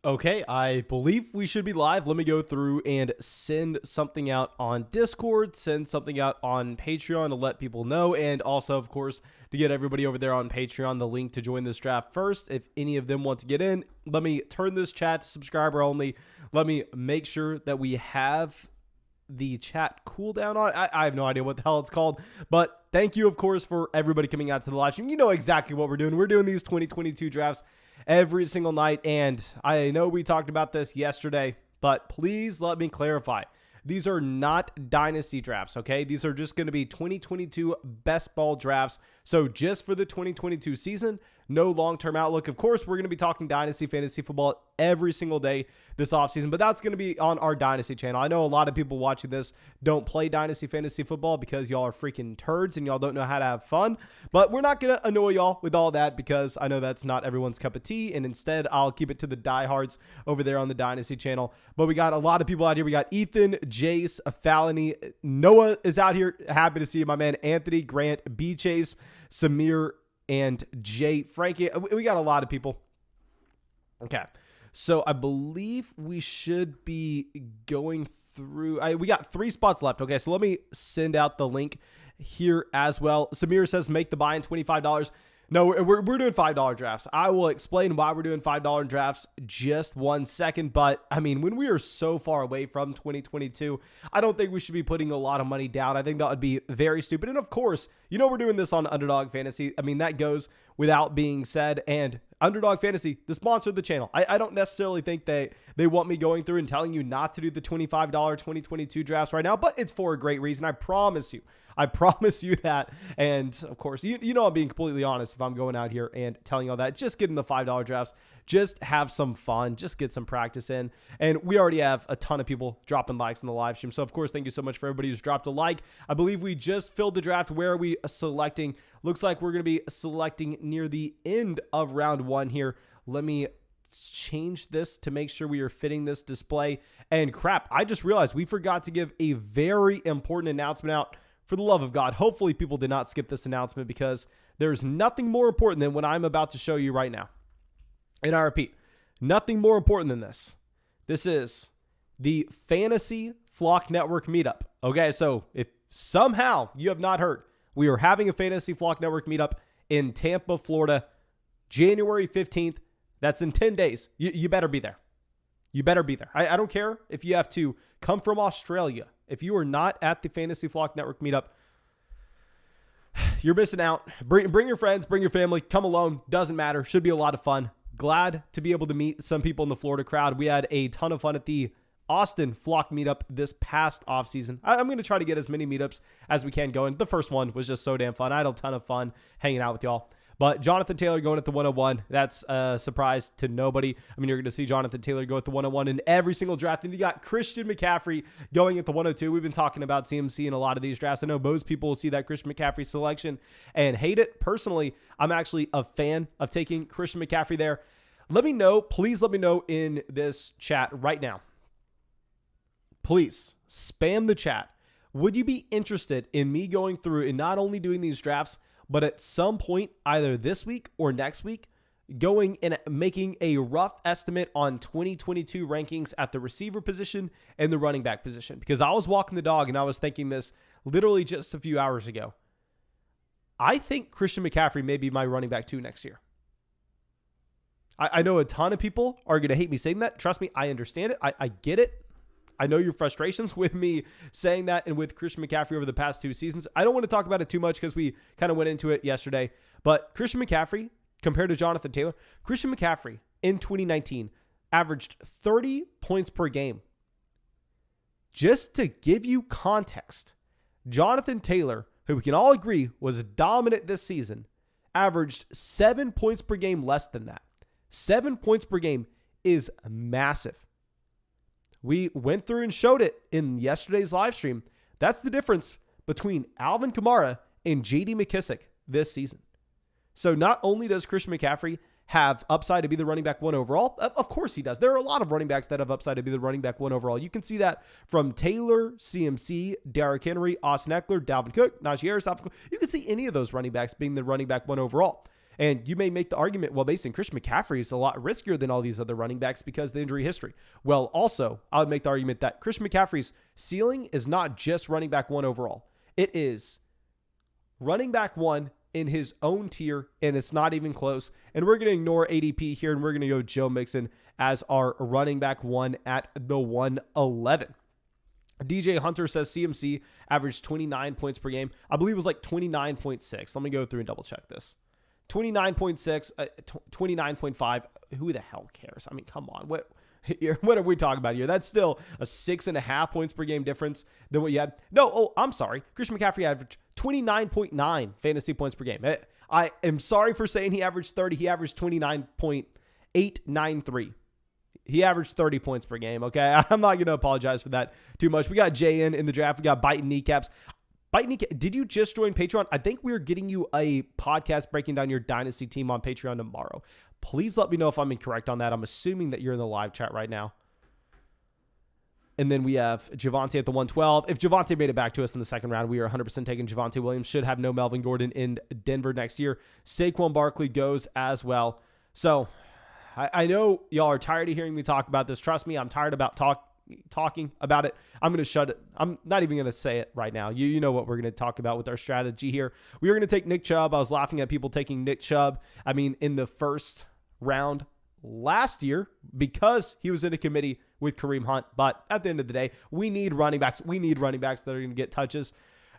Okay, I believe we should be live. Let me go through and send something out on Discord, send something out on Patreon to let people know, and also, of course, to get everybody over there on Patreon the link to join this draft first. If any of them want to get in, let me turn this chat to subscriber only. Let me make sure that we have the chat cooldown on. I have no idea what the hell it's called, but thank you, of course, for everybody coming out to the live stream. You know exactly what we're doing. We're doing these 2022 drafts every single night, and I know we talked about this yesterday, but please let me clarify. These are not dynasty drafts, okay? These are just going to be 2022 best ball drafts. So just for the 2022 season, no long-term outlook. Of course, we're going to be talking dynasty fantasy football every single day this offseason, but that's going to be on our dynasty channel. I know a lot of people watching this don't play dynasty fantasy football because y'all are freaking turds and y'all don't know how to have fun, but we're not going to annoy y'all with all that because I know that's not everyone's cup of tea, and instead I'll keep it to the diehards over there on the dynasty channel. But we got a lot of people out here. We got Ethan, Jace, Falony, Noah is out here. Happy to see you, my man. Anthony, Grant, B Chase, Samir, and Jay, Frankie. We got a lot of people. Okay. So I believe we should be going through. We got 3 spots left. Okay. So let me send out the link here as well. Samir says, make the buy-in $25. No, we're doing $5 drafts. I will explain why we're doing $5 drafts just one second. But I mean, when we are so far away from 2022, I don't think we should be putting a lot of money down. I think that would be very stupid. And of course, you know, we're doing this on Underdog Fantasy. I mean, that goes without being said. And Underdog Fantasy, the sponsor of the channel. I don't necessarily think they want me going through and telling you not to do the $25 2022 drafts right now, but it's for a great reason. I promise you. I promise you that. And of course, you know I'm being completely honest if I'm going out here and telling you all that. Just get in the $5 drafts. Just have some fun. Just get some practice in. And we already have a ton of people dropping likes in the live stream. So of course, thank you so much for everybody who's dropped a like. I believe we just filled the draft. Where are we selecting? Looks like we're going to be selecting near the end of round 1 here. Let me change this to make sure we are fitting this display. And crap, I just realized we forgot to give a very important announcement out. For the love of God, hopefully people did not skip this announcement because there's nothing more important than what I'm about to show you right now. And I repeat, nothing more important than this. This is the Fantasy Flock Network meetup. Okay, so if somehow you have not heard, we are having a Fantasy Flock Network meetup in Tampa, Florida, January 15th. That's in 10 days. You better be there. You better be there. I don't care if you have to come from Australia. If you are not at the Fantasy Flock Network meetup, you're missing out. Bring your friends, bring your family, come alone. Doesn't matter. Should be a lot of fun. Glad to be able to meet some people in the Florida crowd. We had a ton of fun at the Austin Flock meetup this past offseason. I'm going to try to get as many meetups as we can going. The first one was just so damn fun. I had a ton of fun hanging out with y'all. But Jonathan Taylor going at the 101, that's a surprise to nobody. I mean, you're going to see Jonathan Taylor go at the 101 in every single draft. And you got Christian McCaffrey going at the 102. We've been talking about CMC in a lot of these drafts. I know most people will see that Christian McCaffrey selection and hate it. Personally, I'm actually a fan of taking Christian McCaffrey there. Let me know. Please let me know in this chat right now. Please spam the chat. Would you be interested in me going through and not only doing these drafts, but at some point, either this week or next week, going and making a rough estimate on 2022 rankings at the receiver position and the running back position? Because I was walking the dog and I was thinking this literally just a few hours ago. I think Christian McCaffrey may be my running back 2 next year. I know a ton of people are going to hate me saying that. Trust me, I understand it. I get it. I know your frustrations with me saying that and with Christian McCaffrey over the past 2 seasons. I don't want to talk about it too much because we kind of went into it yesterday. But Christian McCaffrey, compared to Jonathan Taylor, Christian McCaffrey in 2019 averaged 30 points per game. Just to give you context, Jonathan Taylor, who we can all agree was dominant this season, averaged 7 points per game less than that. 7 points per game is massive. We went through and showed it in yesterday's live stream. That's the difference between Alvin Kamara and J.D. McKissic this season. So not only does Christian McCaffrey have upside to be the running back 1 overall, of course he does. There are a lot of running backs that have upside to be the running back 1 overall. You can see that from Taylor, CMC, Derrick Henry, Austin Eckler, Dalvin Cook, Najee Harris. You can see any of those running backs being the running back 1 overall. And you may make the argument, well, Mason, Christian McCaffrey is a lot riskier than all these other running backs because of the injury history. Well, also, I would make the argument that Christian McCaffrey's ceiling is not just running back 1 overall. It is running back 1 in his own tier, and it's not even close. And we're going to ignore ADP here, and we're going to go Joe Mixon as our running back 1 at the 111. DJ Hunter says CMC averaged 29 points per game. I believe it was like 29.6. Let me go through and double check this. 29.6, 29.5. Who the hell cares? I mean, come on. What are we talking about here? That's still a 6.5 points per game difference than what you had. No, I'm sorry. Christian McCaffrey averaged 29.9 fantasy points per game. I am sorry for saying he averaged 30. He averaged 29.893. He averaged 30 points per game, okay? I'm not going to apologize for that too much. We got JN in the draft. We got Biting Kneecaps. Did you just join Patreon? I think we're getting you a podcast breaking down your dynasty team on Patreon tomorrow. Please let me know if I'm incorrect on that. I'm assuming that you're in the live chat right now. And then we have Javonte at the 112. If Javonte made it back to us in the second round, we are 100% taking Javonte Williams. Should have no Melvin Gordon in Denver next year. Saquon Barkley goes as well. So I know y'all are tired of hearing me talk about this. Trust me, I'm tired about talking about it. I'm going to shut it. I'm not even going to say it right now. You know what we're going to talk about with our strategy here. We are going to take Nick Chubb. I was laughing at people taking Nick Chubb. I mean, in the first round last year because he was in a committee with Kareem Hunt. But at the end of the day, we need running backs. We need running backs that are going to get touches.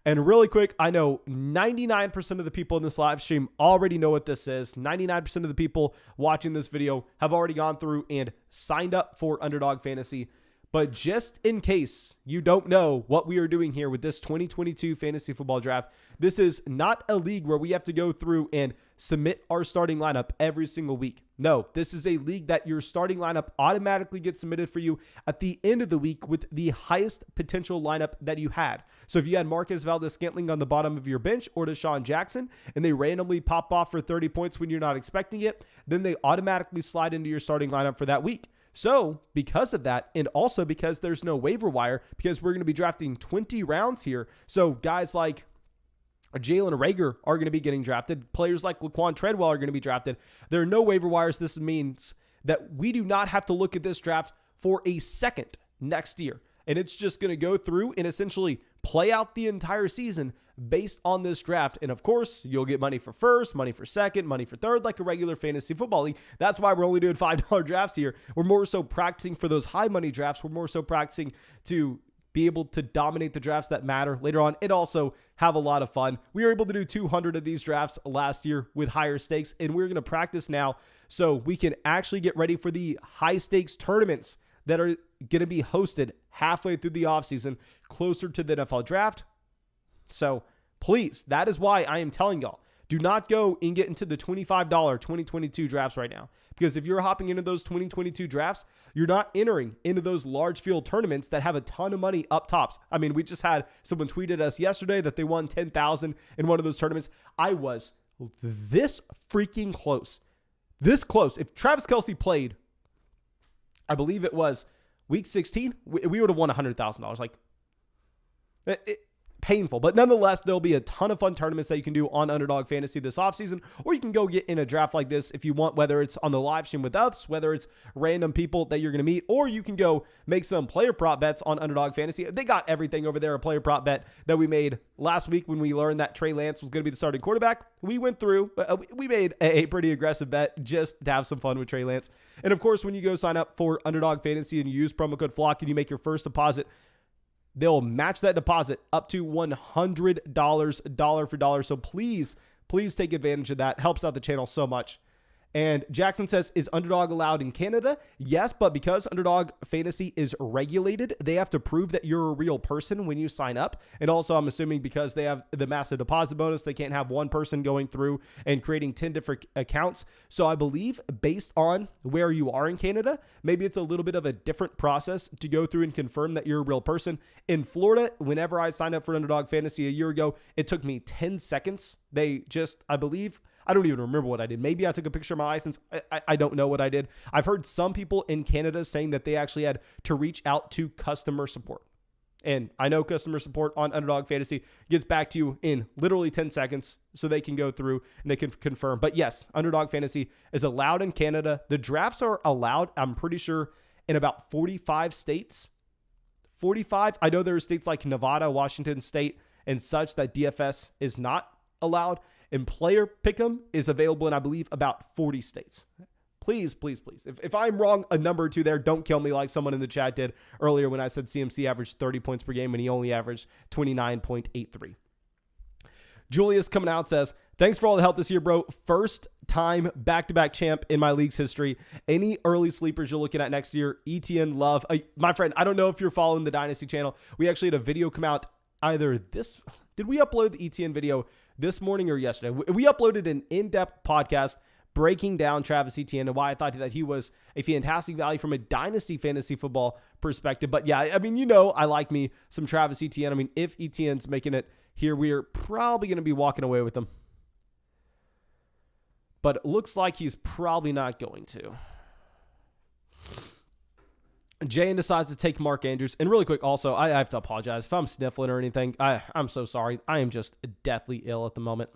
And really quick, I know 99% of the people in this live stream already know what this is. 99% of the people watching this video have already gone through and signed up for Underdog Fantasy. But just in case you don't know what we are doing here with this 2022 fantasy football draft, this is not a league where we have to go through and submit our starting lineup every single week. No, this is a league that your starting lineup automatically gets submitted for you at the end of the week with the highest potential lineup that you had. So if you had Marquez Valdes-Scantling on the bottom of your bench or Deshaun Jackson, and they randomly pop off for 30 points when you're not expecting it, then they automatically slide into your starting lineup for that week. So because of that, and also because there's no waiver wire, because we're going to be drafting 20 rounds here. So guys like Jalen Reagor are going to be getting drafted. Players like Laquan Treadwell are going to be drafted. There are no waiver wires. This means that we do not have to look at this draft for a second next year. And it's just going to go through and essentially play out the entire season based on this draft. And of course, you'll get money for first, money for second, money for third, like a regular fantasy football league. That's why we're only doing $5 drafts here. We're more so practicing for those high money drafts. We're more so practicing to be able to dominate the drafts that matter later on and also have a lot of fun. We were able to do 200 of these drafts last year with higher stakes, and we're going to practice now so we can actually get ready for the high stakes tournaments that are going to be hosted halfway through the offseason, closer to the NFL draft. So please, that is why I am telling y'all, do not go and get into the $25 2022 drafts right now. Because if you're hopping into those 2022 drafts, you're not entering into those large field tournaments that have a ton of money up tops. I mean, we just had someone tweeted us yesterday that they won $10,000 in one of those tournaments. I was this freaking close. This close. If Travis Kelce played, I believe it was week 16, we would have won $100,000. Like, painful. But nonetheless, there'll be a ton of fun tournaments that you can do on Underdog Fantasy this offseason, or you can go get in a draft like this if you want, whether it's on the live stream with us, whether it's random people that you're going to meet, or you can go make some player prop bets on Underdog Fantasy. They got everything over there. A player prop bet that we made last week when we learned that Trey Lance was going to be the starting quarterback. We went through, we made a pretty aggressive bet just to have some fun with Trey Lance. And of course, when you go sign up for Underdog Fantasy and you use promo code FLOCK and you make your first deposit, they'll match that deposit up to $100, dollar for dollar. So please take advantage of that. Helps out the channel so much. And Jackson says, is Underdog allowed in Canada? Yes, but because Underdog Fantasy is regulated, they have to prove that you're a real person when you sign up. And also, I'm assuming because they have the massive deposit bonus, they can't have one person going through and creating 10 different accounts. So I believe based on where you are in Canada, maybe it's a little bit of a different process to go through and confirm that you're a real person. In Florida, whenever I signed up for Underdog Fantasy a year ago, it took me 10 seconds. They just, I believe, I don't even remember what I did. Maybe I took a picture of my license. I don't know what I did. I've heard some people in Canada saying that they actually had to reach out to customer support. And I know customer support on Underdog Fantasy gets back to you in literally 10 seconds so they can go through and they can confirm. But yes, Underdog Fantasy is allowed in Canada. The drafts are allowed, I'm pretty sure, in about 45 states. 45. I know there are states like Nevada, Washington State, and such that DFS is not allowed. And Player Pick'em is available in, I believe, about 40 states. Please, please, please. If I'm wrong, a number or two there, don't kill me like someone in the chat did earlier when I said CMC averaged 30 points per game and he only averaged 29.83. Julius coming out says, thanks for all the help this year, bro. First time back-to-back champ in my league's history. Any early sleepers you're looking at next year? ETN love. My friend, I don't know if you're following the Dynasty channel. We actually had a video come out either this... Did we upload the ETN video this morning or yesterday? We uploaded an in-depth podcast breaking down Travis Etienne and why I thought that he was a fantastic value from a dynasty fantasy football perspective. But yeah, I mean, I like me some Travis Etienne. I mean, if Etienne's making it here, we are probably going to be walking away with him. But it looks like he's probably not going to. Jayan decides to take Mark Andrews. And really quick, also, I have to apologize. If I'm sniffling or anything, I'm so sorry. I am just deathly ill at the moment.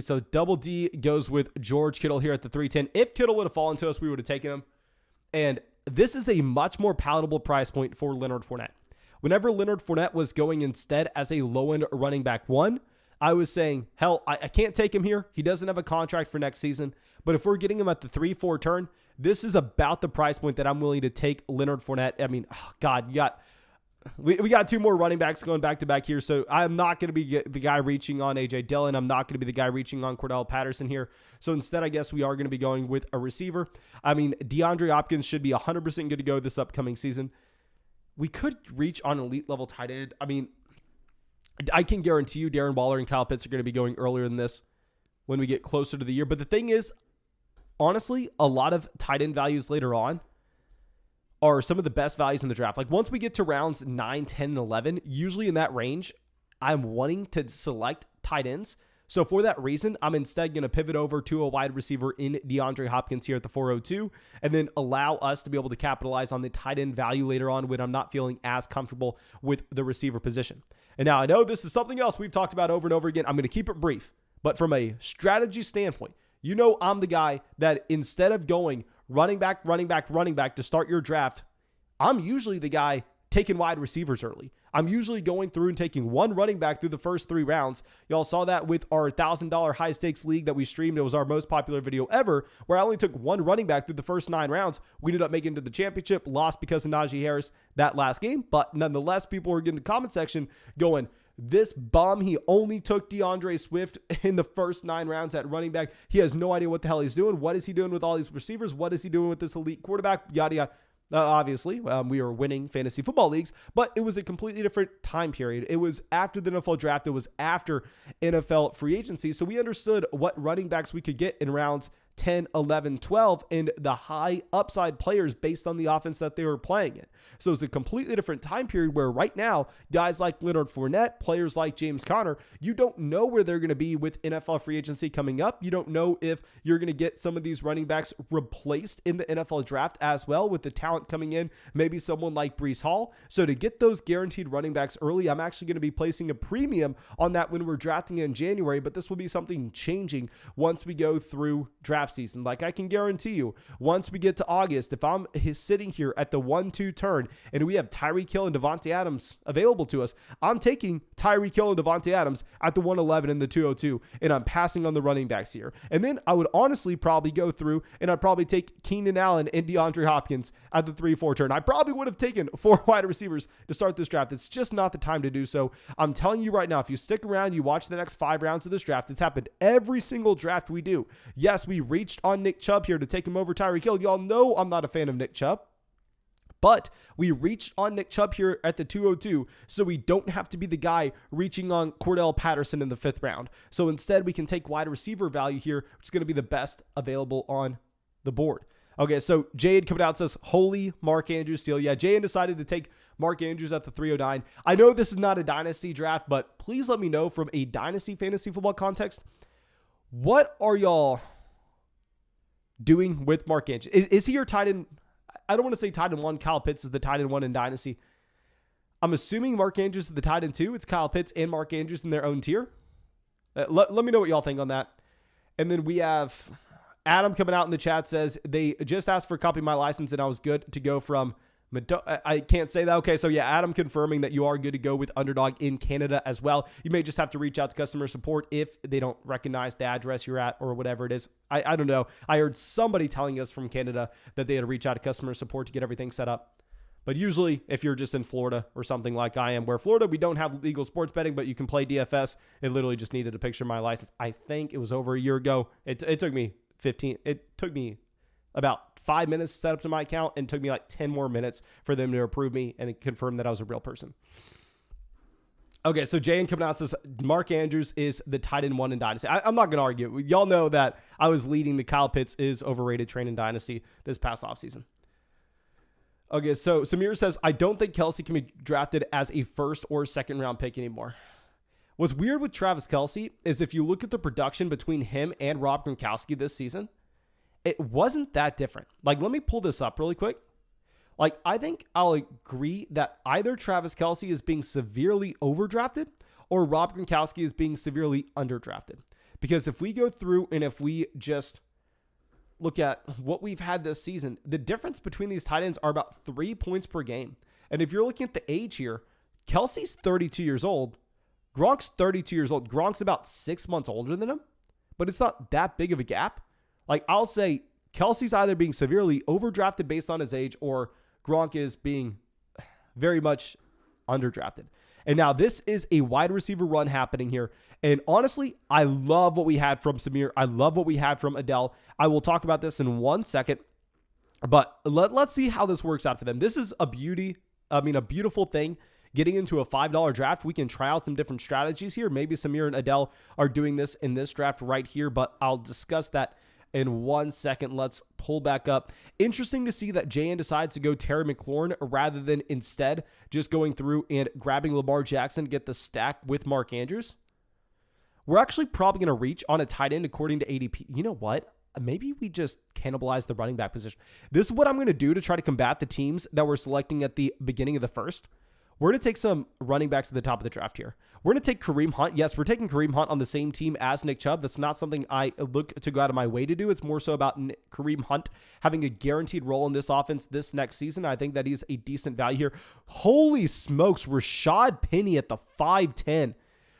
So Double D goes with George Kittle here at the 310. If Kittle would have fallen to us, we would have taken him. And this is a much more palatable price point for Leonard Fournette. Whenever Leonard Fournette was going instead as a low-end running back one, I was saying, hell, I can't take him here. He doesn't have a contract for next season. But if we're getting him at the 3-4 turn, this is about the price point that I'm willing to take Leonard Fournette. I mean, oh God, we got two more running backs going back-to-back here, so I'm not going to be the guy reaching on A.J. Dillon. I'm not going to be the guy reaching on Cordell Patterson here. So instead, I guess we are going to be going with a receiver. I mean, DeAndre Hopkins should be 100% good to go this upcoming season. We could reach on elite-level tight end. I mean, I can guarantee you Darren Waller and Kyle Pitts are going to be going earlier than this when we get closer to the year. But the thing is, honestly, a lot of tight end values later on are some of the best values in the draft. Like once we get to rounds 9, 10, and 11, usually in that range, I'm wanting to select tight ends. So for that reason, I'm instead going to pivot over to a wide receiver in DeAndre Hopkins here at the 402, and then allow us to be able to capitalize on the tight end value later on when I'm not feeling as comfortable with the receiver position. And now I know this is something else we've talked about over and over again. I'm going to keep it brief, but from a strategy standpoint, I'm the guy that instead of going running back to start your draft, I'm usually the guy taking wide receivers early. I'm usually going through and taking one running back through the first 3 rounds. Y'all saw that with our $1,000 high stakes league that we streamed. It was our most popular video ever, where I only took one running back through the first 9 rounds. We ended up making it to the championship, lost because of Najee Harris that last game. But nonetheless, people were in the comment section going, this bum, he only took DeAndre Swift in the first 9 rounds at running back. He has no idea what the hell he's doing. What is he doing with all these receivers? What is he doing with this elite quarterback? Yada, yada. Obviously, we were winning fantasy football leagues, but it was a completely different time period. It was after the NFL draft. It was after NFL free agency. So we understood what running backs we could get in rounds 10, 11, 12, and the high upside players based on the offense that they were playing in. So it's a completely different time period where right now, guys like Leonard Fournette, players like James Conner, you don't know where they're going to be with NFL free agency coming up. You don't know if you're going to get some of these running backs replaced in the NFL draft as well with the talent coming in, maybe someone like Breece Hall. So to get those guaranteed running backs early, I'm actually going to be placing a premium on that when we're drafting in January, but this will be something changing once we go through draft season. Like I can guarantee you, once we get to August, if I'm sitting here at the 1-2 turn and we have Tyreek Hill and Devontae Adams available to us, I'm taking Tyreek Hill and Devontae Adams at the 111 and the 202, and I'm passing on the running backs here. And then I would honestly probably go through and I'd probably take Keenan Allen and DeAndre Hopkins at the 3-4 turn. I probably would have taken 4 wide receivers to start this draft. It's just not the time to do so. I'm telling you right now, if you stick around, you watch the next 5 rounds of this draft, it's happened every single draft we do. Yes, we reached on Nick Chubb here to take him over Tyreek Hill. Y'all know I'm not a fan of Nick Chubb, but we reached on Nick Chubb here at the 202, so we don't have to be the guy reaching on Cordell Patterson in the 5th round. So instead, we can take wide receiver value here, which is going to be the best available on the board. Okay, so Jade coming out says, holy Mark Andrews steal. Yeah, Jade decided to take Mark Andrews at the 309. I know this is not a dynasty draft, but please let me know from a dynasty fantasy football context, what are y'all doing with Mark Andrews? Is he your tight end? don't want to say tight end 1. Kyle Pitts is the tight end 1 in Dynasty. I'm assuming Mark Andrews is the tight end 2. It's Kyle Pitts and Mark Andrews in their own tier. Let me know what y'all think on that. And then we have Adam coming out in the chat says, they just asked for a copy of my license and I was good to go from... I can't say that. Okay, so yeah, Adam confirming that you are good to go with Underdog in Canada as well. You may just have to reach out to customer support if they don't recognize the address you're at or whatever it is. I don't know. I heard somebody telling us from Canada that they had to reach out to customer support to get everything set up. But usually, if you're just in Florida or something like I am, where Florida, we don't have legal sports betting, but you can play DFS. It literally just needed a picture of my license. I think it was over a year ago. It took me about 5 minutes to set up to my account, and it took me like 10 more minutes for them to approve me and confirm that I was a real person. Okay, so Jayan coming out says Mark Andrews is the tight end 1 in Dynasty. I'm not going to argue. Y'all know that I was leading the Kyle Pitts is overrated train in Dynasty this past offseason. Okay, so Samir says, I don't think Kelce can be drafted as a first or second round pick anymore. What's weird with Travis Kelce is if you look at the production between him and Rob Gronkowski this season, it wasn't that different. Like, let me pull this up really quick. Like, I think I'll agree that either Travis Kelce is being severely overdrafted or Rob Gronkowski is being severely underdrafted. Because if we go through and if we just look at what we've had this season, the difference between these tight ends are about 3 points per game. And if you're looking at the age here, Kelce's 32 years old. Gronk's 32 years old. Gronk's about 6 months older than him, but it's not that big of a gap. Like, I'll say Kelce's either being severely overdrafted based on his age or Gronk is being very much underdrafted. And now this is a wide receiver run happening here. And honestly, I love what we had from Samir. I love what we had from Adele. I will talk about this in 1 second, but let's see how this works out for them. This is a beautiful thing. Getting into a $5 draft, we can try out some different strategies here. Maybe Samir and Adele are doing this in this draft right here, but I'll discuss that in 1 second. Let's pull back up. Interesting to see that JN decides to go Terry McLaurin rather than instead just going through and grabbing Lamar Jackson to get the stack with Mark Andrews. We're actually probably going to reach on a tight end according to ADP. You know what? Maybe we just cannibalize the running back position. This is what I'm going to do to try to combat the teams that we're selecting at the beginning of the first. We're going to take some running backs at the top of the draft here. We're going to take Kareem Hunt. Yes, we're taking Kareem Hunt on the same team as Nick Chubb. That's not something I look to go out of my way to do. It's more so about Kareem Hunt having a guaranteed role in this offense this next season. I think that he's a decent value here. Holy smokes, Rashad Penny at the 5'10".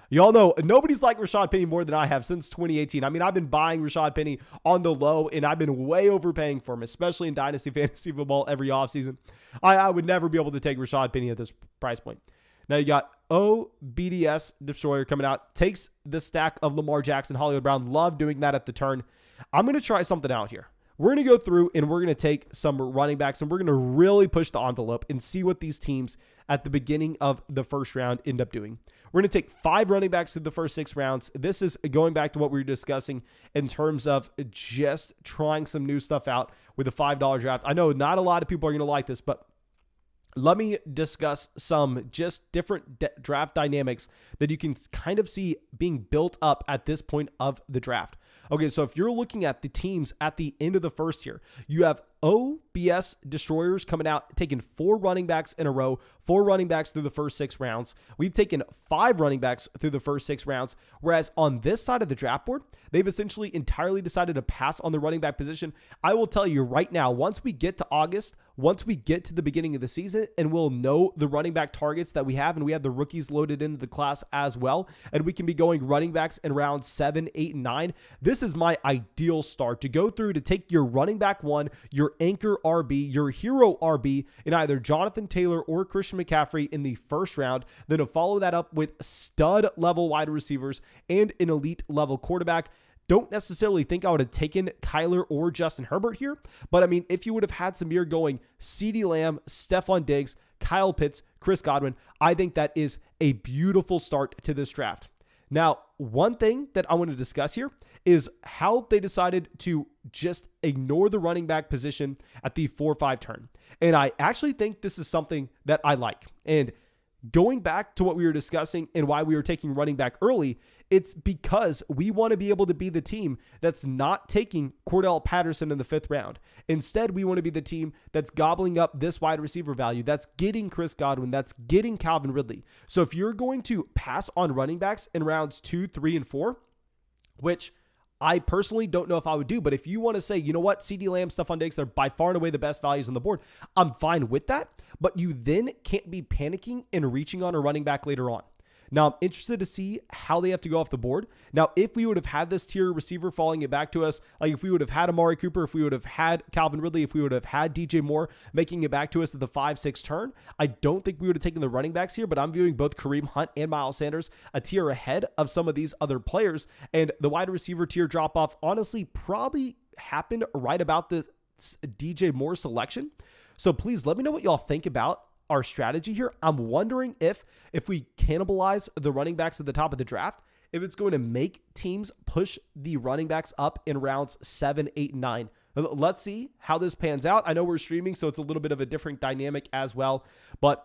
Y'all know nobody's liked Rashad Penny more than I have since 2018. I mean, I've been buying Rashad Penny on the low, and I've been way overpaying for him, especially in Dynasty Fantasy Football every offseason. I would never be able to take Rashad Penny at this price point. Now you got OBDS Destroyer coming out, takes the stack of Lamar Jackson, Hollywood Brown. Love doing that at the turn. I'm going to try something out here. We're going to go through and we're going to take some running backs and we're going to really push the envelope and see what these teams at the beginning of the first round end up doing. We're going to take 5 running backs through the first 6 rounds. This is going back to what we were discussing in terms of just trying some new stuff out with a $5 draft. I know not a lot of people are going to like this, but let me discuss some just different draft dynamics that you can kind of see being built up at this point of the draft. Okay, so if you're looking at the teams at the end of the first year, you have OBS Destroyers coming out, taking 4 running backs in a row, 4 running backs through the first 6 rounds. We've taken 5 running backs through the first 6 rounds, whereas on this side of the draft board, they've essentially entirely decided to pass on the running back position. I will tell you right now, once we get to August, once we get to the beginning of the season, and we'll know the running back targets that we have, and we have the rookies loaded into the class as well, and we can be going running backs in rounds 7, 8, and 9. This is my ideal start to go through to take your running back 1, your anchor RB, your hero RB, in either Jonathan Taylor or Christian McCaffrey in the first round, then to follow that up with stud level wide receivers and an elite level quarterback. Don't necessarily think I would have taken Kyler or Justin Herbert here, but I mean, if you would have had Samir going CeeDee Lamb, Stephon Diggs, Kyle Pitts, Chris Godwin, I think that is a beautiful start to this draft. Now, one thing that I want to discuss here is how they decided to just ignore the running back position at the 4-5 turn. And I actually think this is something that I like. And going back to what we were discussing and why we were taking running back early It's because we want to be able to be the team that's not taking Cordell Patterson in the 5th round. Instead, we want to be the team that's gobbling up this wide receiver value, that's getting Chris Godwin, that's getting Calvin Ridley. So if you're going to pass on running backs in rounds 2, 3, and 4, which I personally don't know if I would do, but if you want to say, you know what, CeeDee Lamb, Stephon Diggs, they're by far and away the best values on the board, I'm fine with that. But you then can't be panicking and reaching on a running back later on. Now, I'm interested to see how they have to go off the board. Now, if we would have had this tier receiver falling it back to us, like if we would have had Amari Cooper, if we would have had Calvin Ridley, if we would have had DJ Moore making it back to us at the 5-6 turn, I don't think we would have taken the running backs here, but I'm viewing both Kareem Hunt and Miles Sanders a tier ahead of some of these other players. And the wide receiver tier drop off honestly probably happened right about the DJ Moore selection. So please let me know what y'all think about our strategy here. I'm wondering if we cannibalize the running backs at the top of the draft, if it's going to make teams push the running backs up in rounds 7, 8, and 9. Let's see how this pans out. I know we're streaming, so it's a little bit of a different dynamic as well. But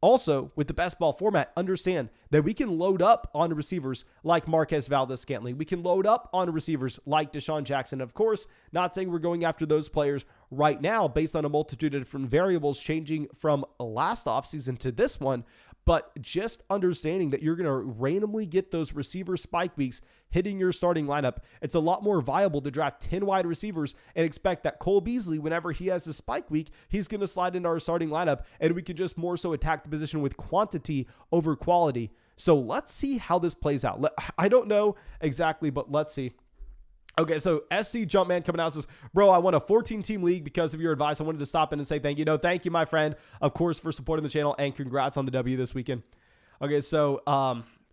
also, with the best ball format, understand that we can load up on receivers like Marquez Valdes-Scantling. We can load up on receivers like Deshaun Jackson. Of course, not saying we're going after those players right now based on a multitude of different variables changing from last offseason to this one, but just understanding that you're going to randomly get those receiver spike weeks hitting your starting lineup. It's a lot more viable to draft 10 wide receivers and expect that Cole Beasley, whenever he has a spike week, he's going to slide into our starting lineup, and we can just more so attack the position with quantity over quality. So let's see how this plays out. I don't know exactly, but let's see. Okay, so SC Jumpman coming out says, bro, I won a 14-team league because of your advice. I wanted to stop in and say thank you. No, thank you, my friend, of course, for supporting the channel, and congrats on the W this weekend. Okay, so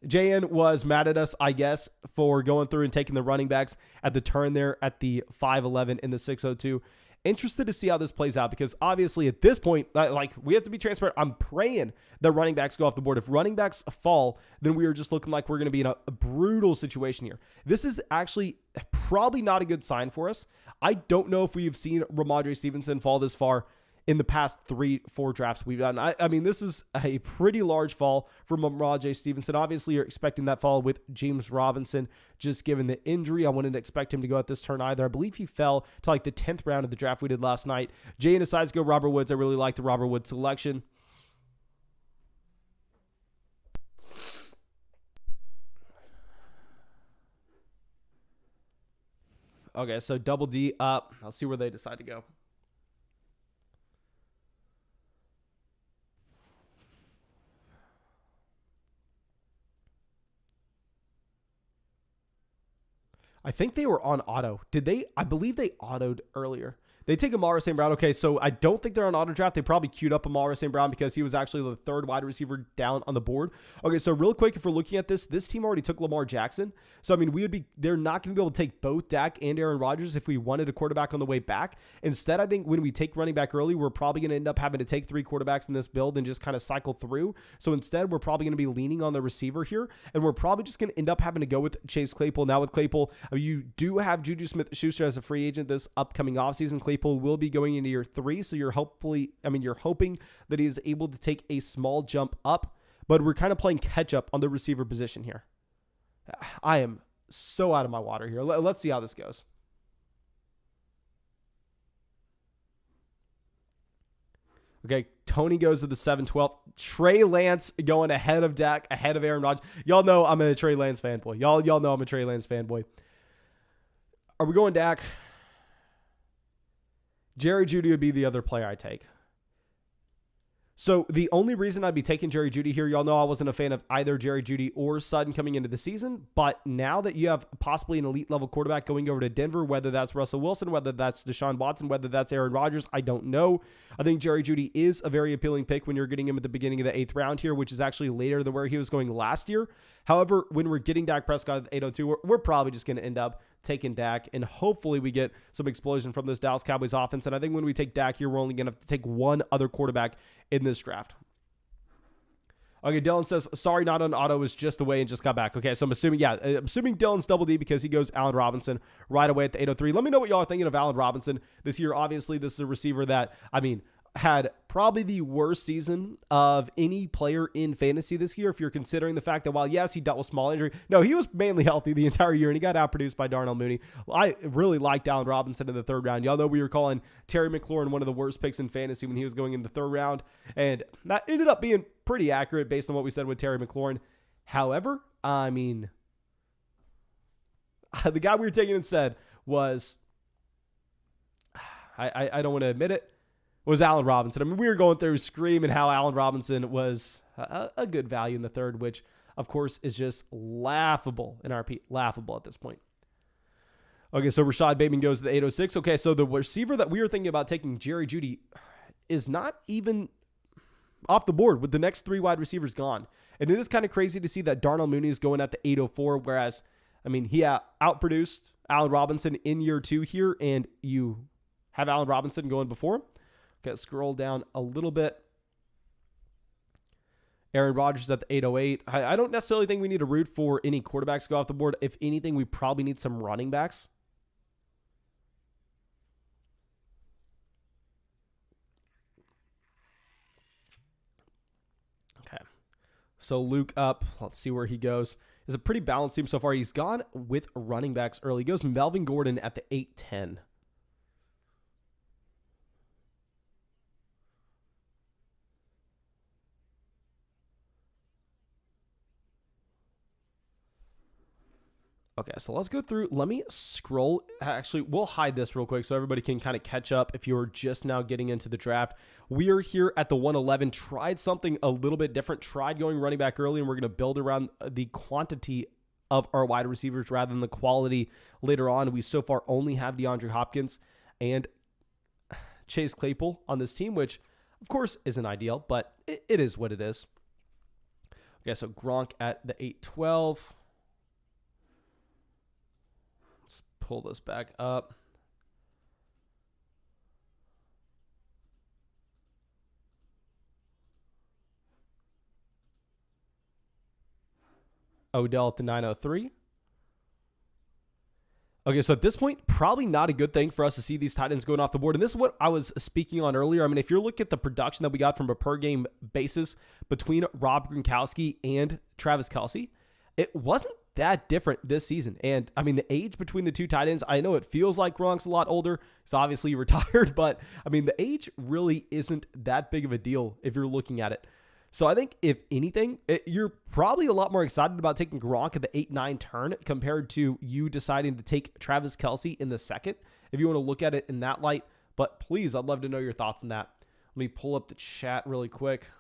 JN was mad at us, I guess, for going through and taking the running backs at the turn there at the 5-11 in the 602. Interested to see how this plays out, because obviously at this point, like, we have to be transparent. I'm praying that running backs go off the board. If running backs fall, then we are just looking like we're going to be in a brutal situation here. This is actually probably not a good sign for us. I don't know if we've seen Ramondre Stevenson fall this far in the past 3-4 drafts we've done. I mean, this is a pretty large fall from Ramondre Stevenson. Obviously, you're expecting that fall with James Robinson, just given the injury. I wouldn't expect him to go at this turn either. I believe he fell to like the 10th round of the draft we did last night. Jay decides to go Robert Woods. I really like the Robert Woods selection. Okay, so double D up. I'll see where they decide to go. I think they were on auto. Did they? I believe they autoed earlier. They take Amara St. Brown. Okay, so I don't think they're on auto draft. They probably queued up Amara St. Brown because he was actually the 3rd wide receiver down on the board. Okay, so real quick, if we're looking at this team already took Lamar Jackson. So, I mean, they're not going to be able to take both Dak and Aaron Rodgers if we wanted a quarterback on the way back. Instead, I think when we take running back early, we're probably going to end up having to take 3 quarterbacks in this build and just kind of cycle through. So instead, we're probably going to be leaning on the receiver here, and we're probably just going to end up having to go with Chase Claypool. Now with Claypool, you do have Juju Smith-Schuster as a free agent this upcoming offseason. Claypool will be going into year 3, so you're hoping that he is able to take a small jump up, but we're kind of playing catch up on the receiver position here. I am so out of my water here. Let's see how this goes. Okay, Tony goes to the 7-12. Trey Lance going ahead of Dak, ahead of Aaron Rodgers. Y'all know I'm a Trey Lance fanboy. Y'all know I'm a Trey Lance fanboy. Are we going Dak? Jerry Jeudy would be the other player I take. So the only reason I'd be taking Jerry Jeudy here, y'all know I wasn't a fan of either Jerry Jeudy or Sutton coming into the season, but now that you have possibly an elite level quarterback going over to Denver, whether that's Russell Wilson, whether that's Deshaun Watson, whether that's Aaron Rodgers, I don't know. I think Jerry Jeudy is a very appealing pick when you're getting him at the beginning of the 8th round here, which is actually later than where he was going last year. However, when we're getting Dak Prescott at the 802, we're probably just going to end up taking Dak, and hopefully we get some explosion from this Dallas Cowboys offense. And I think when we take Dak here, we're only going to have to take one other quarterback in this draft. Okay, Dylan says, sorry, not on auto, is just away and just got back. Okay, so I'm assuming Dylan's double D because he goes Allen Robinson right away at the 803. Let me know what y'all are thinking of Allen Robinson this year. Obviously, this is a receiver that, I mean, had probably the worst season of any player in fantasy this year. If you're considering the fact that while, yes, he dealt with small injury, no, he was mainly healthy the entire year and he got outproduced by Darnell Mooney. I really liked Allen Robinson in the third round. Y'all know we were calling Terry McLaurin one of the worst picks in fantasy when he was going in the third round. And that ended up being pretty accurate based on what we said with Terry McLaurin. However, I mean, the guy we were taking instead was, I don't want to admit it, was Allen Robinson. I mean, we were going through screaming how Allen Robinson was a good value in the third, which, of course, is just laughable in RP. Laughable at this point. Okay, so Rashad Bateman goes to the 806. Okay, so the receiver that we were thinking about taking, Jerry Jeudy, is not even off the board with the next three wide receivers gone. And it is kind of crazy to see that Darnell Mooney is going at the 804, whereas, I mean, he outproduced Allen Robinson in year 2 here, and you have Allen Robinson going before him. Okay, scroll down a little bit. Aaron Rodgers at the 808. I don't necessarily think we need to root for any quarterbacks to go off the board. If anything, we probably need some running backs. Okay. So Luke up. Let's see where he goes. It's a pretty balanced team so far. He's gone with running backs early. He goes Melvin Gordon at the 810. Okay, so let's go through. Let me scroll. Actually, we'll hide this real quick so everybody can kind of catch up if you're just now getting into the draft. We are here at the 111. Tried something a little bit different. Tried going running back early, and we're going to build around the quantity of our wide receivers rather than the quality later on. We so far only have DeAndre Hopkins and Chase Claypool on this team, which, of course, isn't ideal, but it is what it is. Okay, so Gronk at the 812. Pull this back up. Odell at the 903. Okay, so at this point, probably not a good thing for us to see these tight ends going off the board. And this is what I was speaking on earlier. I mean, if you're looking at the production that we got from a per game basis between Rob Gronkowski and Travis Kelce, it wasn't that different this season. And I mean, the age between the two tight ends, I know it feels like Gronk's a lot older. He's obviously retired, but I mean, the age really isn't that big of a deal if you're looking at it. So I think if anything, you're probably a lot more excited about taking Gronk at the 8-9 turn compared to you deciding to take Travis Kelce in the second, if you want to look at it in that light. But please, I'd love to know your thoughts on that. Let me pull up the chat really quick.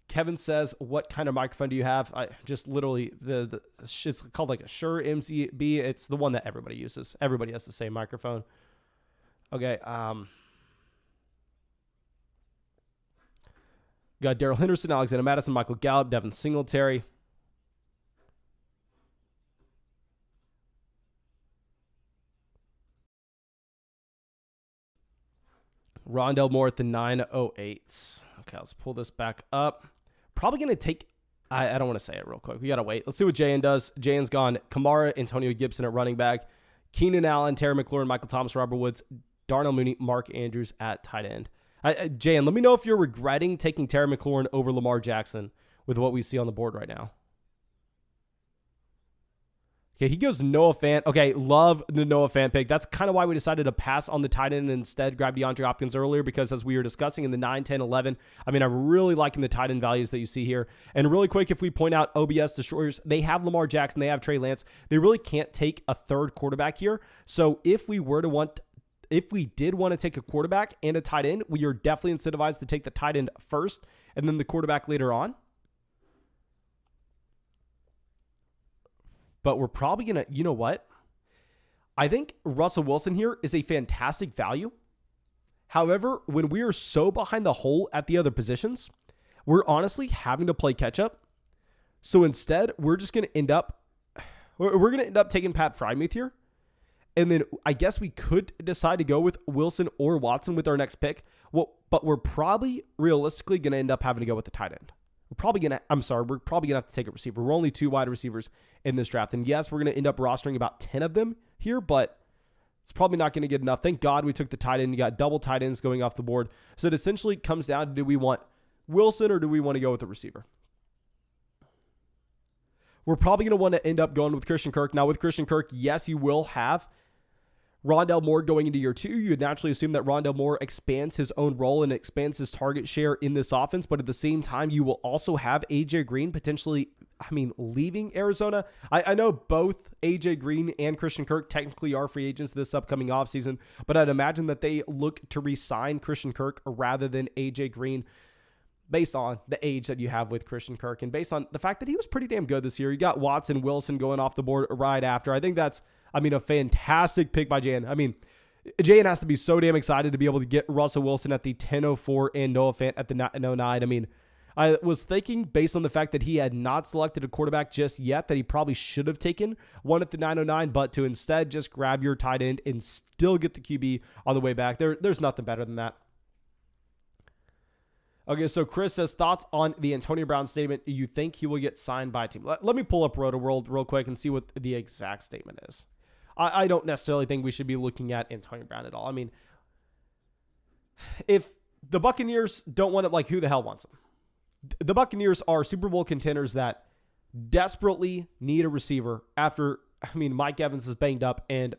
Kevin says, what kind of microphone do you have? I just literally, it's called like a Shure MCB. It's the one that everybody uses. Everybody has the same microphone. Okay. Got Darrell Henderson, Alexander Madison, Michael Gallup, Devin Singletary. Rondell Moore at the 908. Okay, let's pull this back up. Probably going to take, I don't want to say it real quick. We got to wait. Let's see what Jayan does. Jayan's gone Kamara, Antonio Gibson at running back, Keenan Allen, Terry McLaurin, Michael Thomas, Robert Woods, Darnell Mooney, Mark Andrews at tight end. Jayan, let me know if you're regretting taking Terry McLaurin over Lamar Jackson with what we see on the board right now. Okay, he goes Noah Fant. Okay, love the Noah Fant pick. That's kind of why we decided to pass on the tight end and instead grab DeAndre Hopkins earlier, because as we were discussing in the 9, 10, 11, I mean, I'm really liking the tight end values that you see here. And really quick, if we point out OBS Destroyers, they have Lamar Jackson, they have Trey Lance. They really can't take a third quarterback here. So if we did want to take a quarterback and a tight end, we are definitely incentivized to take the tight end first and then the quarterback later on. But we're probably going to, you know what? I think Russell Wilson here is a fantastic value. However, when we are so behind the hole at the other positions, we're honestly having to play catch up. So instead, we're going to end up taking Pat Freiermuth here. And then I guess we could decide to go with Wilson or Watson with our next pick. Well, but we're probably realistically going to end up having to go with the tight end. We're probably going to have to take a receiver. We're only 2 wide receivers in this draft. And yes, we're going to end up rostering about 10 of them here, but It's probably not going to get enough. Thank God we took the tight end. You got double tight ends going off the board. So it essentially comes down to, do we want Wilson or do we want to go with the receiver? We're probably going to want to end up going with Christian Kirk. Now, with Christian Kirk, yes, you will have Rondale Moore going into year 2. You would naturally assume that Rondale Moore expands his own role and expands his target share in this offense. But at the same time, you will also have AJ Green potentially, leaving Arizona. I know both AJ Green and Christian Kirk technically are free agents this upcoming offseason, but I'd imagine that they look to re-sign Christian Kirk rather than AJ Green, based on the age that you have with Christian Kirk and based on the fact that he was pretty damn good this year. You got Watson, Wilson going off the board right after. I think that's, a fantastic pick by Jan. Jan has to be so damn excited to be able to get Russell Wilson at the 10:04 and Noah Fant at the 9:09. I was thinking, based on the fact that he had not selected a quarterback just yet, that he probably should have taken one at the 9:09, but to instead just grab your tight end and still get the QB on the way back. There's nothing better than that. Okay, so Chris says, thoughts on the Antonio Brown statement. You think he will get signed by a team? Let me pull up Roto-World real quick and see what the exact statement is. I don't necessarily think we should be looking at Antonio Brown at all. If the Buccaneers don't want it, who the hell wants him? The Buccaneers are Super Bowl contenders that desperately need a receiver after, Mike Evans is banged up and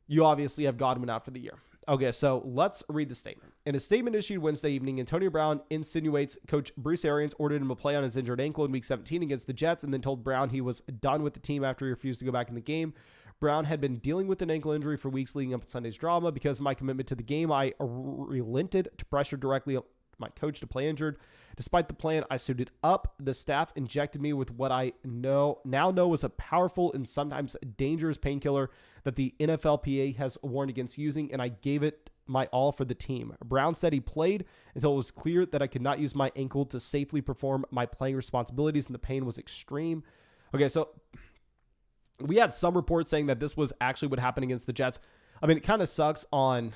you obviously have Godwin out for the year. Okay, so let's read the statement. In a statement issued Wednesday evening, Antonio Brown insinuates Coach Bruce Arians ordered him to play on his injured ankle in Week 17 against the Jets and then told Brown he was done with the team after he refused to go back in the game. Brown had been dealing with an ankle injury for weeks leading up to Sunday's drama. Because of my commitment to the game, I relented to pressure directly my coach to play injured. Despite the plan, I suited up. The staff injected me with what I now know is a powerful and sometimes dangerous painkiller that the NFLPA has warned against using, and I gave it my all for the team. Brown said he played until it was clear that I could not use my ankle to safely perform my playing responsibilities, and the pain was extreme. Okay, so we had some reports saying that this was actually what happened against the Jets. It kind of sucks on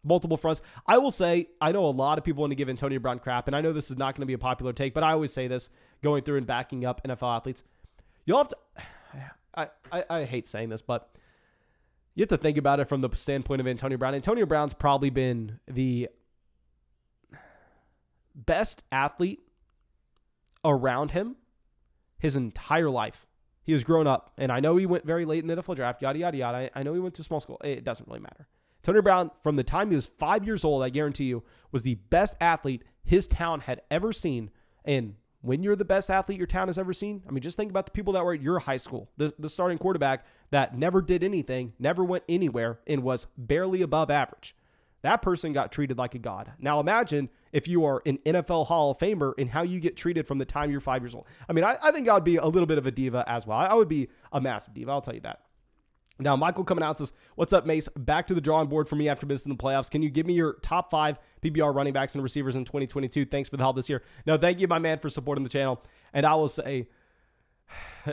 multiple fronts. I will say, I know a lot of people want to give Antonio Brown crap, and I know this is not going to be a popular take, but I always say this going through and backing up NFL athletes. You'll have to, I hate saying this, but you have to think about it from the standpoint of Antonio Brown. Antonio Brown's probably been the best athlete around him his entire life. He has grown up, and I know he went very late in the NFL draft, yada, yada, yada. I know he went to small school. It doesn't really matter. Antonio Brown, from the time he was 5 years old, I guarantee you, was the best athlete his town had ever seen. And when you're the best athlete your town has ever seen, just think about the people that were at your high school. The starting quarterback that never did anything, never went anywhere, and was barely above average. That person got treated like a god. Now imagine if you are an NFL Hall of Famer and how you get treated from the time you're 5 years old. I think I would be a little bit of a diva as well. I would be a massive diva, I'll tell you that. Now, Michael coming out says, what's up, Mace? Back to the drawing board for me after missing the playoffs. Can you give me your top 5 PPR running backs and receivers in 2022? Thanks for the help this year. No, thank you, my man, for supporting the channel. And I will say,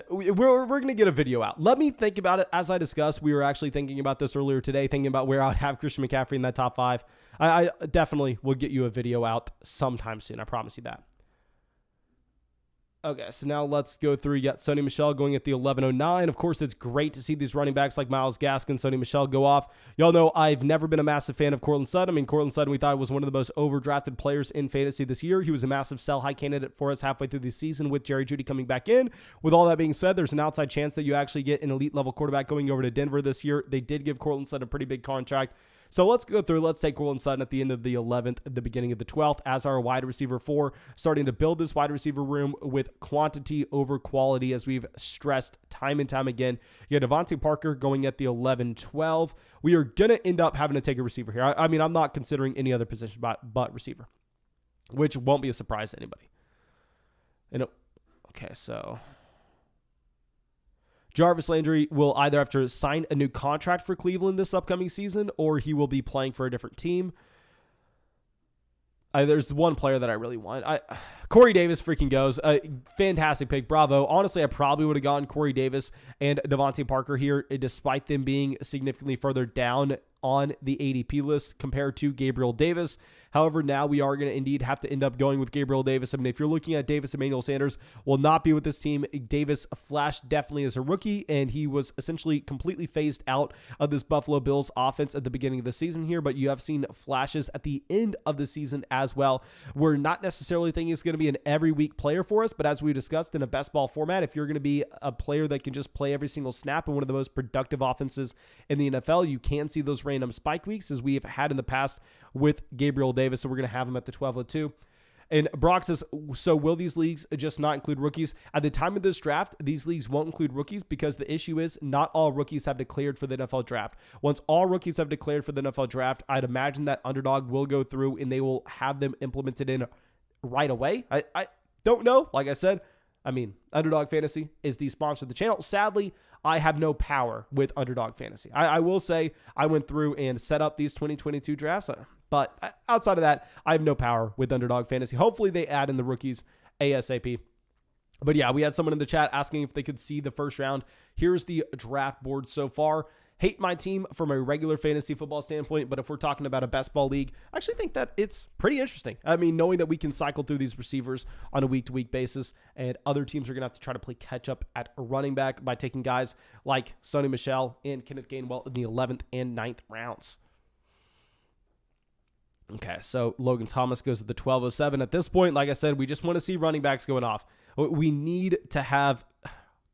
we're going to get a video out. Let me think about it. As I discussed, we were actually thinking about this earlier today, thinking about where I'd have Christian McCaffrey in that top 5. I definitely will get you a video out sometime soon. I promise you that. Okay, so now let's go through. You got Sony Michel going at the 11:09. Of course, it's great to see these running backs like Myles Gaskin, Sony Michel go off. Y'all know I've never been a massive fan of Courtland Sutton. Courtland Sutton, we thought was one of the most overdrafted players in fantasy this year. He was a massive sell-high candidate for us halfway through the season with Jerry Jeudy coming back in. With all that being said, there's an outside chance that you actually get an elite-level quarterback going over to Denver this year. They did give Courtland Sutton a pretty big contract. So let's go through. Let's take Courtland Sutton at the end of the 11th, at the beginning of the 12th, as our wide receiver 4, starting to build this wide receiver room with quantity over quality, as we've stressed time and time again. You got Devontae Parker going at the 11-12. We are going to end up having to take a receiver here. I'm not considering any other position but receiver, which won't be a surprise to anybody. Okay, so Jarvis Landry will either have to sign a new contract for Cleveland this upcoming season, or he will be playing for a different team. There's one player that I really want. Corey Davis freaking goes. Fantastic pick. Bravo. Honestly, I probably would have gone Corey Davis and Devontae Parker here, despite them being significantly further down on the ADP list compared to Gabriel Davis. However, now we are going to indeed have to end up going with Gabriel Davis. I mean, if you're looking at Davis, Emmanuel Sanders will not be with this team. Davis flashed definitely as a rookie, and he was essentially completely phased out of this Buffalo Bills offense at the beginning of the season here, but you have seen flashes at the end of the season as well. We're not necessarily thinking it's going to be an every week player for us, but as we discussed in a best ball format, if you're going to be a player that can just play every single snap in one of the most productive offenses in the NFL, you can see those random spike weeks as we have had in the past with Gabriel Davis. So we're going to have him at the 1202. And Brock says, so will these leagues just not include rookies? At the time of this draft, these leagues won't include rookies because the issue is not all rookies have declared for the NFL draft. Once all rookies have declared for the NFL draft, I'd imagine that Underdog will go through and they will have them implemented in right away. I don't know. Like I said, I mean, Underdog Fantasy is the sponsor of the channel. Sadly, I have no power with Underdog Fantasy. I will say I went through and set up these 2022 drafts, but outside of that, I have no power with Underdog Fantasy. Hopefully they add in the rookies ASAP. But yeah, we had someone in the chat asking if they could see the first round. Here's the draft board so far. Hate my team from a regular fantasy football standpoint, but if we're talking about a best ball league, I actually think that it's pretty interesting. I mean, knowing that we can cycle through these receivers on a week-to-week basis, and other teams are going to have to try to play catch-up at running back by taking guys like Sony Michel and Kenneth Gainwell in the 11th and 9th rounds. Okay, so Logan Thomas goes to the 1207. At this point, like I said, we just want to see running backs going off. We need to have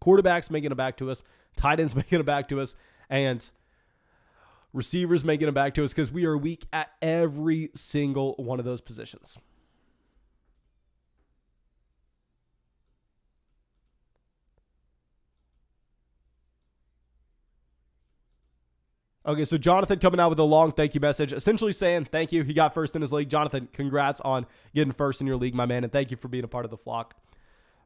quarterbacks making it back to us, tight ends making it back to us, and receivers making it back to us because we are weak at every single one of those positions. Okay, so Jonathan coming out with a long thank you message, essentially saying thank you. He got first in his league. Jonathan, congrats on getting first in your league, my man, and thank you for being a part of the flock.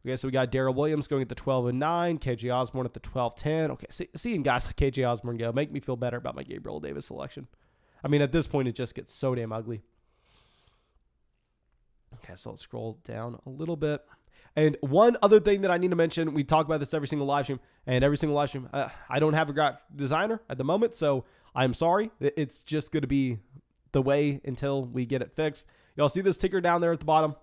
Okay, so we got Darrell Williams going at the 1209, KJ Osborne at the 1210. Okay, seeing guys like KJ Osborne go make me feel better about my Gabriel Davis selection. I mean, at this point, it just gets so damn ugly. Okay, so let's scroll down a little bit. And one other thing that I need to mention, we talk about this every single live stream, and every single live stream, I don't have a graphic designer at the moment, so I'm sorry. It's just going to be the way until we get it fixed. Y'all see this ticker down there at the bottom?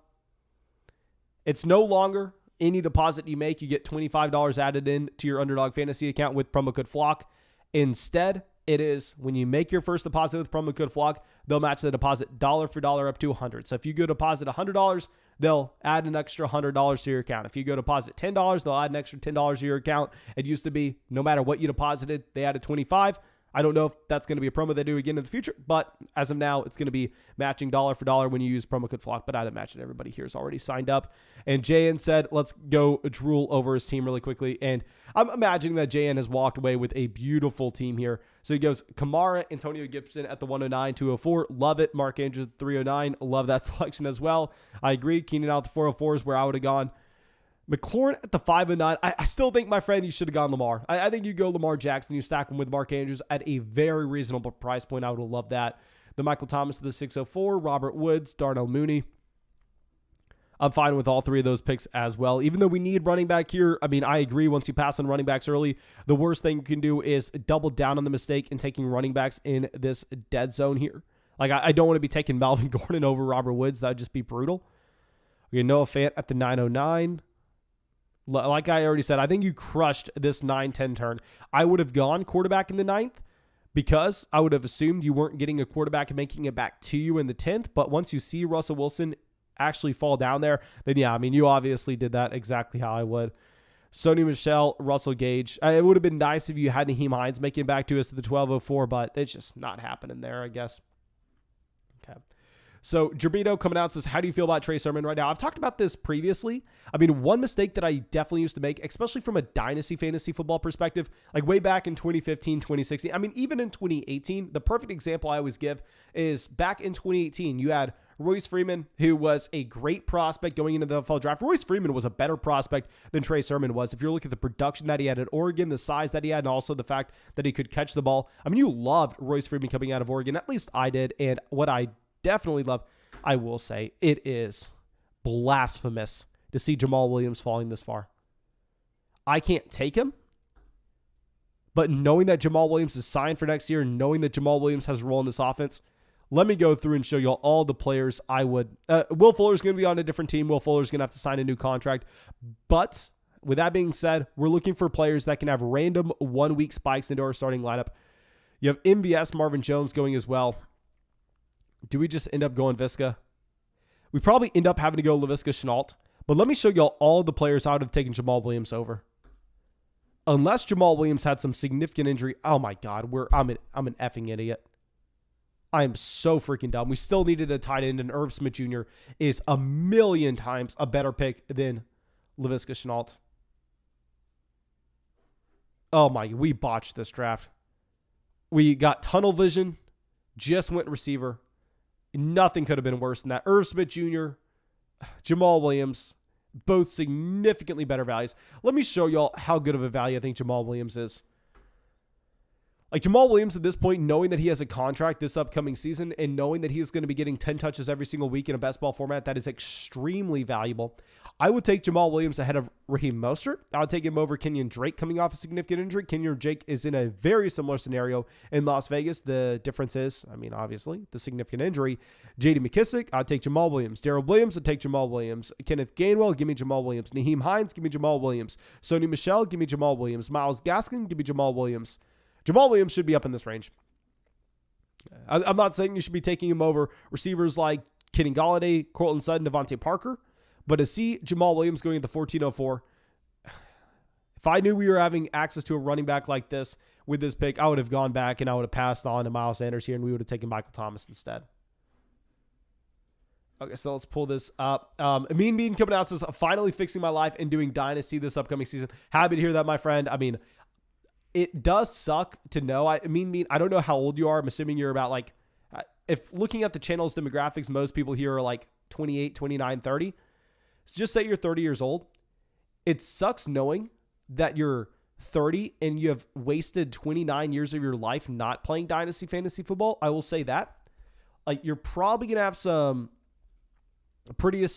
It's no longer any deposit you make, you get $25 added in to your Underdog Fantasy account with promo code FLOCK. Instead, it is when you make your first deposit with promo code FLOCK, they'll match the deposit dollar for dollar up to $100. So if you go deposit $100, they'll add an extra $100 to your account. If you go deposit $10, they'll add an extra $10 to your account. It used to be no matter what you deposited, they added $25. I don't know if that's going to be a promo they do again in the future, but as of now, it's going to be matching dollar for dollar when you use promo code FLOCK, but I'd imagine everybody here is already signed up. And JN said, let's go drool over his team really quickly. And I'm imagining that JN has walked away with a beautiful team here. So he goes Kamara, Antonio Gibson at the 109, 204. Love it. Mark Andrews at 309. Love that selection as well. I agree. Keenan out the 404 is where I would have gone. McLaurin at the 509. I still think, my friend, you should have gone Lamar. I think you go Lamar Jackson. You stack him with Mark Andrews at a very reasonable price point. I would have loved that. The Michael Thomas to the 604. Robert Woods, Darnell Mooney. I'm fine with all three of those picks as well. Even though we need running back here, I mean, I agree. Once you pass on running backs early, the worst thing you can do is double down on the mistake in taking running backs in this dead zone here. Like, I don't want to be taking Melvin Gordon over Robert Woods. That would just be brutal. Okay, Noah Fant at the 909. Like I already said, I think you crushed this 9-10 turn. I would have gone quarterback in the 9th because I would have assumed you weren't getting a quarterback and making it back to you in the 10th. But once you see Russell Wilson actually fall down there, then yeah, I mean, you obviously did that exactly how I would. Sony Michel, Russell Gage. It would have been nice if you had Naheem Hines making it back to us to the 1204, but it's just not happening there, I guess. Okay. So Gerbito coming out says, how do you feel about Trey Sermon right now? I've talked about this previously. I mean, one mistake that I definitely used to make, especially from a dynasty fantasy football perspective, like way back in 2015, 2016. I mean, even in 2018, the perfect example I always give is back in 2018, you had Royce Freeman, who was a great prospect going into the NFL draft. Royce Freeman was a better prospect than Trey Sermon was. If you're looking at the production that he had at Oregon, the size that he had, and also the fact that he could catch the ball. I mean, you loved Royce Freeman coming out of Oregon. At least I did. And what I definitely love, I will say, it is blasphemous to see Jamal Williams falling this far. I can't take him. But knowing that Jamal Williams is signed for next year, knowing that Jamal Williams has a role in this offense, let me go through and show you all the players I would. Will Fuller's going to be on a different team. Will Fuller's going to have to sign a new contract. But with that being said, we're looking for players that can have random 1 week spikes into our starting lineup. You have MVS Marvin Jones going as well. Do we just end up going Visca? We probably end up having to go Laviska Shenault. But let me show you all the players I would have taken Jamal Williams over. Unless Jamal Williams had some significant injury. Oh my God, I'm an effing idiot. I am so freaking dumb. We still needed a tight end, and Irv Smith Jr. is a million times a better pick than Laviska Shenault. Oh my, we botched this draft. We got tunnel vision, just went receiver. Nothing could have been worse than that. Irv Smith Jr., Jamal Williams, both significantly better values. Let me show y'all how good of a value I think Jamal Williams is. Like Jamal Williams at this point, knowing that he has a contract this upcoming season and knowing that he is going to be getting 10 touches every single week in a best ball format, that is extremely valuable. I would take Jamal Williams ahead of Raheem Mostert. I would take him over Kenyon Drake coming off a significant injury. Kenyon Drake is in a very similar scenario in Las Vegas. The difference is, obviously, the significant injury. J.D. McKissick, I'd take Jamal Williams. Darrell Williams, I'd take Jamal Williams. Kenneth Gainwell, give me Jamal Williams. Naheem Hines, give me Jamal Williams. Sony Michel, give me Jamal Williams. Myles Gaskin, give me Jamal Williams. Jamal Williams should be up in this range. I'm not saying you should be taking him over receivers like Kenny Golladay, Courtland Sutton, Devontae Parker, but to see Jamal Williams going at the 1404, if I knew we were having access to a running back like this with this pick, I would have gone back and I would have passed on to Miles Sanders here, and we would have taken Michael Thomas instead. Okay, so let's pull this up. Mean Bean coming out says, finally fixing my life and doing Dynasty this upcoming season. Happy to hear that, my friend. It does suck to know. I don't know how old you are. I'm assuming you're about if looking at the channel's demographics, most people here are like 28, 29, 30. So just say you're 30 years old. It sucks knowing that you're 30 and you have wasted 29 years of your life not playing Dynasty Fantasy Football. I will say that. You're probably going to have some pretty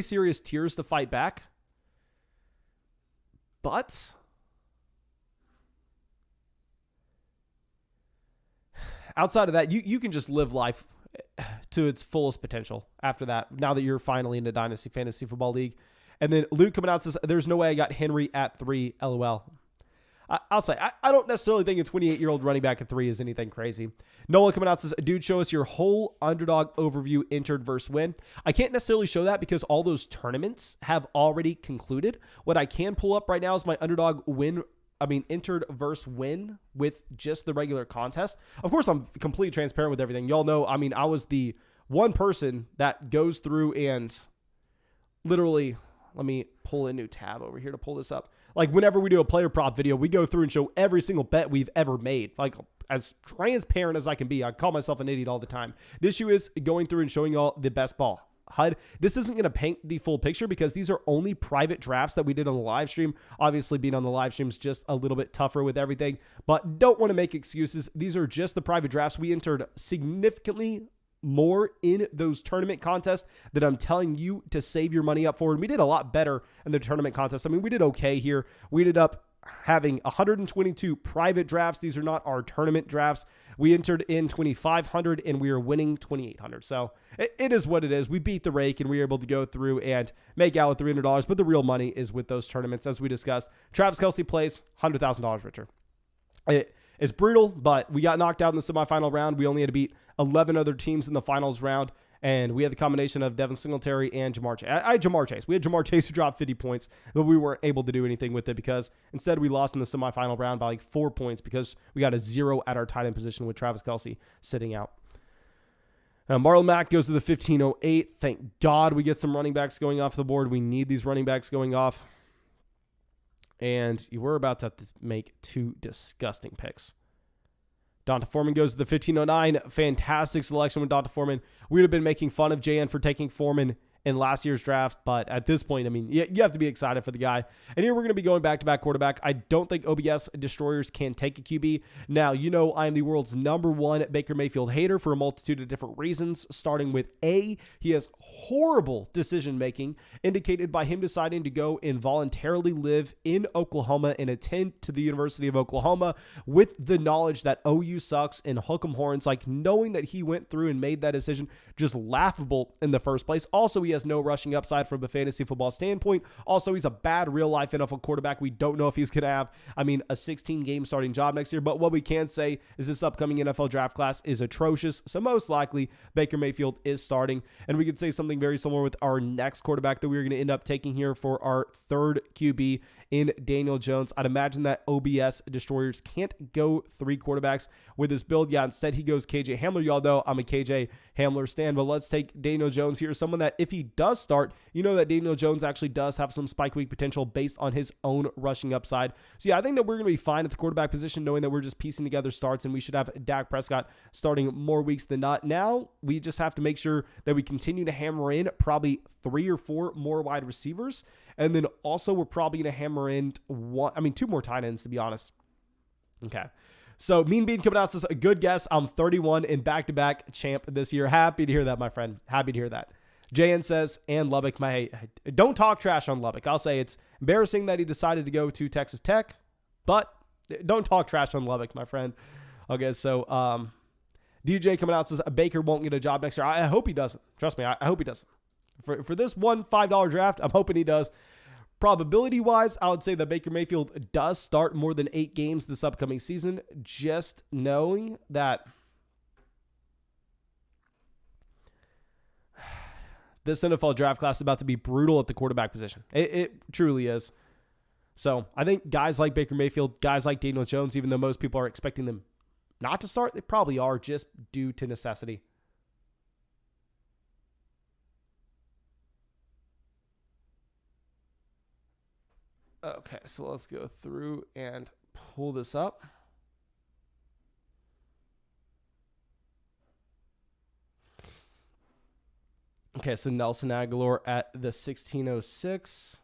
serious tears to fight back. But outside of that, you can just live life to its fullest potential after that, now that you're finally in the Dynasty Fantasy Football League. And then Luke coming out says, there's no way I got Henry at 3, LOL. I'll say, I don't necessarily think a 28-year-old running back at 3 is anything crazy. Nolan coming out says, dude, show us your whole Underdog overview entered versus win. I can't necessarily show that because all those tournaments have already concluded. What I can pull up right now is my Underdog entered versus win with just the regular contest. Of course, I'm completely transparent with everything. Y'all know, I was the one person that goes through and literally, let me pull a new tab over here to pull this up. Whenever we do a player prop video, we go through and show every single bet we've ever made. As transparent as I can be. I call myself an idiot all the time. The issue is going through and showing y'all the best ball. HUD. This isn't going to paint the full picture because these are only private drafts that we did on the live stream. Obviously, being on the live stream is just a little bit tougher with everything, but don't want to make excuses. These are just the private drafts. We entered significantly more in those tournament contests that I'm telling you to save your money up for. And we did a lot better in the tournament contest. We did okay here. We ended up having 122 private drafts. These are not our tournament drafts. We entered in 2,500 and we are winning 2,800. So it is what it is. We beat the rake and we were able to go through and make out with $300, but the real money is with those tournaments. As we discussed, Travis Kelce plays $100,000 richer. It's brutal, but we got knocked out in the semifinal round. We only had to beat 11 other teams in the finals round. And we had the combination of Devin Singletary and Jamar Chase. I had Jamar Chase. We had Jamar Chase who dropped 50 points, but we weren't able to do anything with it because instead we lost in the semifinal round by 4 points because we got a 0 at our tight end position with Travis Kelce sitting out. Marlon Mack goes to the 1508. Thank God we get some running backs going off the board. We need these running backs going off. And you were about to have to make 2 disgusting picks. Donta Foreman goes to the 1509. Fantastic selection with Donta Foreman. We would have been making fun of JN for taking Foreman in last year's draft. But at this point, I mean, you have to be excited for the guy. And here we're going to be going back-to-back quarterback. I don't think OBS destroyers can take a QB. Now, you know I'm the world's #1 Baker Mayfield hater for a multitude of different reasons, starting with A, he has horrible decision-making, indicated by him deciding to go and voluntarily live in Oklahoma and attend to the University of Oklahoma with the knowledge that OU sucks and hook 'em horns. Like, knowing that he went through and made that decision, just laughable in the first place. Also, he has no rushing upside from a fantasy football standpoint. Also, he's a bad real-life NFL quarterback. We don't know if he's going to have, a 16-game starting job next year. But what we can say is this upcoming NFL draft class is atrocious. So most likely, Baker Mayfield is starting. And we could say something very similar with our next quarterback that we're going to end up taking here for our third QB in Daniel Jones. I'd imagine that OBS destroyers can't go 3 quarterbacks with this build. Yeah, instead he goes KJ Hamler. Y'all know I'm a KJ Hamler stan, but let's take Daniel Jones here. Someone that if he does start, you know that Daniel Jones actually does have some spike week potential based on his own rushing upside. So yeah, I think that we're going to be fine at the quarterback position, knowing that we're just piecing together starts and we should have Dak Prescott starting more weeks than not. Now we just have to make sure that we continue to hammer in probably 3 or 4 more wide receivers. And then also we're probably going to hammer in 2 more tight ends, to be honest. Okay. So Mean Bean coming out says, a good guess. I'm 31 and back-to-back champ this year. Happy to hear that, my friend. Happy to hear that. JN says, and Lubbock, don't talk trash on Lubbock. I'll say it's embarrassing that he decided to go to Texas Tech, but don't talk trash on Lubbock, my friend. Okay, so DJ coming out says, Baker won't get a job next year. I hope he doesn't. Trust me, I hope he doesn't. For this one $5 draft, I'm hoping he does. Probability-wise, I would say that Baker Mayfield does start more than 8 games this upcoming season, just knowing that this NFL draft class is about to be brutal at the quarterback position. It truly is. So I think guys like Baker Mayfield, guys like Daniel Jones, even though most people are expecting them not to start, they probably are just due to necessity. Okay, so let's go through and pull this up. Okay, so Nelson Aguilar at the 1606.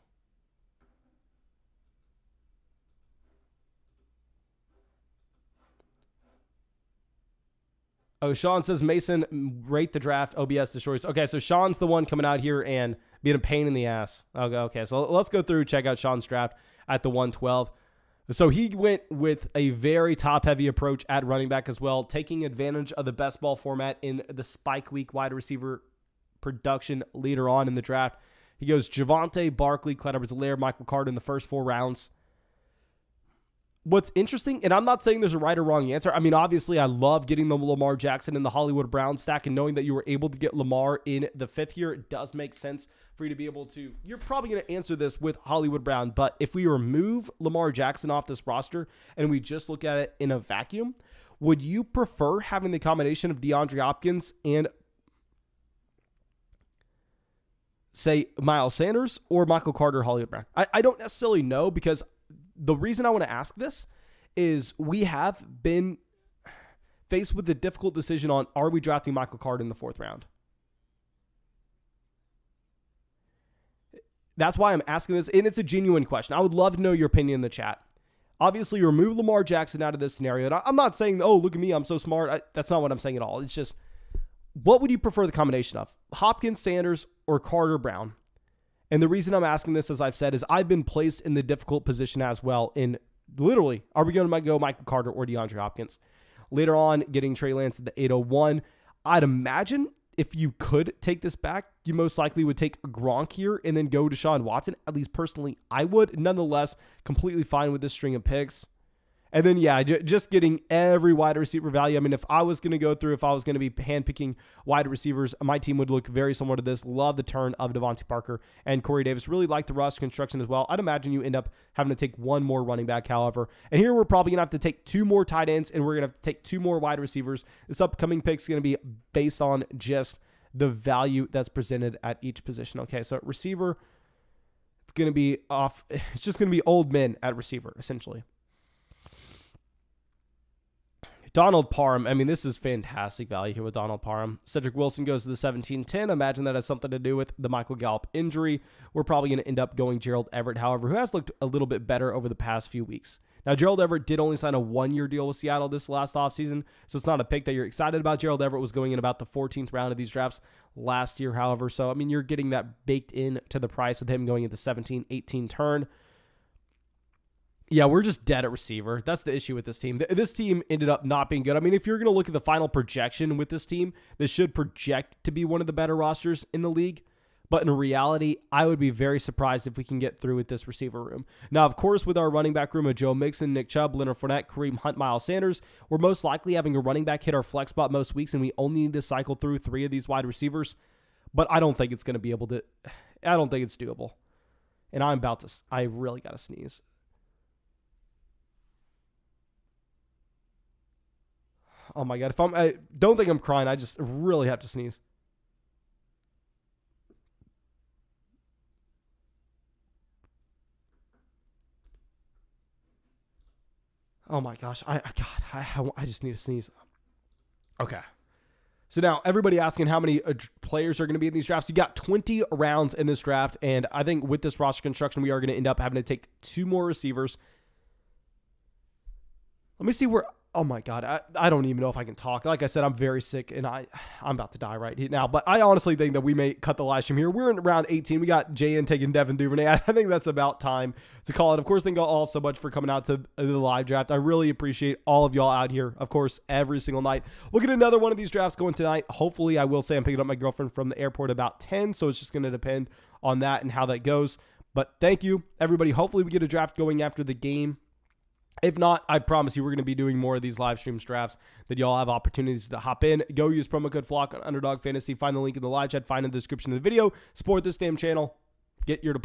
Oh, Sean says, Mason, rate the draft, OBS destroys. Okay, so Sean's the one coming out here and being a pain in the ass. Okay, so let's go through, check out Sean's draft at the 112. So he went with a very top-heavy approach at running back as well, taking advantage of the best ball format in the spike week wide receiver production later on in the draft. He goes Javonte, Barkley, Clyde Edwards-Helaire, Michael Carter in the first 4 rounds. What's interesting, and I'm not saying there's a right or wrong answer. Obviously, I love getting the Lamar Jackson in the Hollywood Brown stack, and knowing that you were able to get Lamar in the 5th year, it does make sense for you to be able to. You're probably going to answer this with Hollywood Brown, but if we remove Lamar Jackson off this roster and we just look at it in a vacuum, would you prefer having the combination of DeAndre Hopkins and, say, Miles Sanders or Michael Carter, Hollywood Brown? I don't necessarily know, because the reason I want to ask this is we have been faced with the difficult decision on, are we drafting Michael Carter in the 4th round? That's why I'm asking this, and it's a genuine question. I would love to know your opinion in the chat. Obviously, remove Lamar Jackson out of this scenario. And I'm not saying, oh, look at me, I'm so smart. That's not what I'm saying at all. It's just, what would you prefer the combination of? Hopkins, Sanders, or Carter, Brown? And the reason I'm asking this, as I've said, is I've been placed in the difficult position as well in literally, are we going to go Michael Carter or DeAndre Hopkins? Later on, getting Trey Lance at the 801. I'd imagine if you could take this back, you most likely would take Gronk here and then go to Deshaun Watson. At least personally, I would. Nonetheless, completely fine with this string of picks. And then, yeah, just getting every wide receiver value. If I was going to go through, if I was going to be handpicking wide receivers, my team would look very similar to this. Love the turn of Devontae Parker and Corey Davis. Really like the roster construction as well. I'd imagine you end up having to take 1 more running back, however. And here we're probably going to have to take 2 more tight ends, and we're going to have to take 2 more wide receivers. This upcoming pick is going to be based on just the value that's presented at each position. Okay, so receiver, it's going to be off. It's just going to be old men at receiver, essentially. Donald Parham, I mean, this is fantastic value here with Donald Parham. Cedric Wilson goes to the 17-10. Imagine that has something to do with the Michael Gallup injury. We're probably going to end up going Gerald Everett, however, who has looked a little bit better over the past few weeks. Now, Gerald Everett did only sign a 1-year deal with Seattle this last offseason, so it's not a pick that you're excited about. Gerald Everett was going in about the 14th round of these drafts last year, however, so, I mean, you're getting that baked in to the price with him going at the 17-18 turn. Yeah, we're just dead at receiver. That's the issue with this team. This team ended up not being good. I mean, if you're going to look at the final projection with this team, this should project to be one of the better rosters in the league. But in reality, I would be very surprised if we can get through with this receiver room. Now, of course, with our running back room of Joe Mixon, Nick Chubb, Leonard Fournette, Kareem Hunt, Miles Sanders, we're most likely having a running back hit our flex spot most weeks, and we only need to cycle through 3 of these wide receivers. But I don't think it's going to be able to. I don't think it's doable. And I really got to sneeze. Oh my God. I don't think I'm crying. I just really have to sneeze. Oh my gosh. I just need to sneeze. Okay. So now everybody asking how many players are going to be in these drafts. You got 20 rounds in this draft. And I think with this roster construction, we are going to end up having to take 2 more receivers. Let me see where. Oh my God, I don't even know if I can talk. Like I said, I'm very sick and I'm about to die right now. But I honestly think that we may cut the live stream here. We're in round 18. We got JN taking Devin Duvernay. I think that's about time to call it. Of course, thank you all so much for coming out to the live draft. I really appreciate all of y'all out here, of course, every single night. We'll get another one of these drafts going tonight. Hopefully, I will say I'm picking up my girlfriend from the airport about 10, so it's just going to depend on that and how that goes. But thank you, everybody. Hopefully, we get a draft going after the game. If not, I promise you we're going to be doing more of these live streams drafts that y'all have opportunities to hop in. Go use promo code FLOCK on Underdog Fantasy. Find the link in the live chat. Find in the description of the video. Support this damn channel. Get your deposit.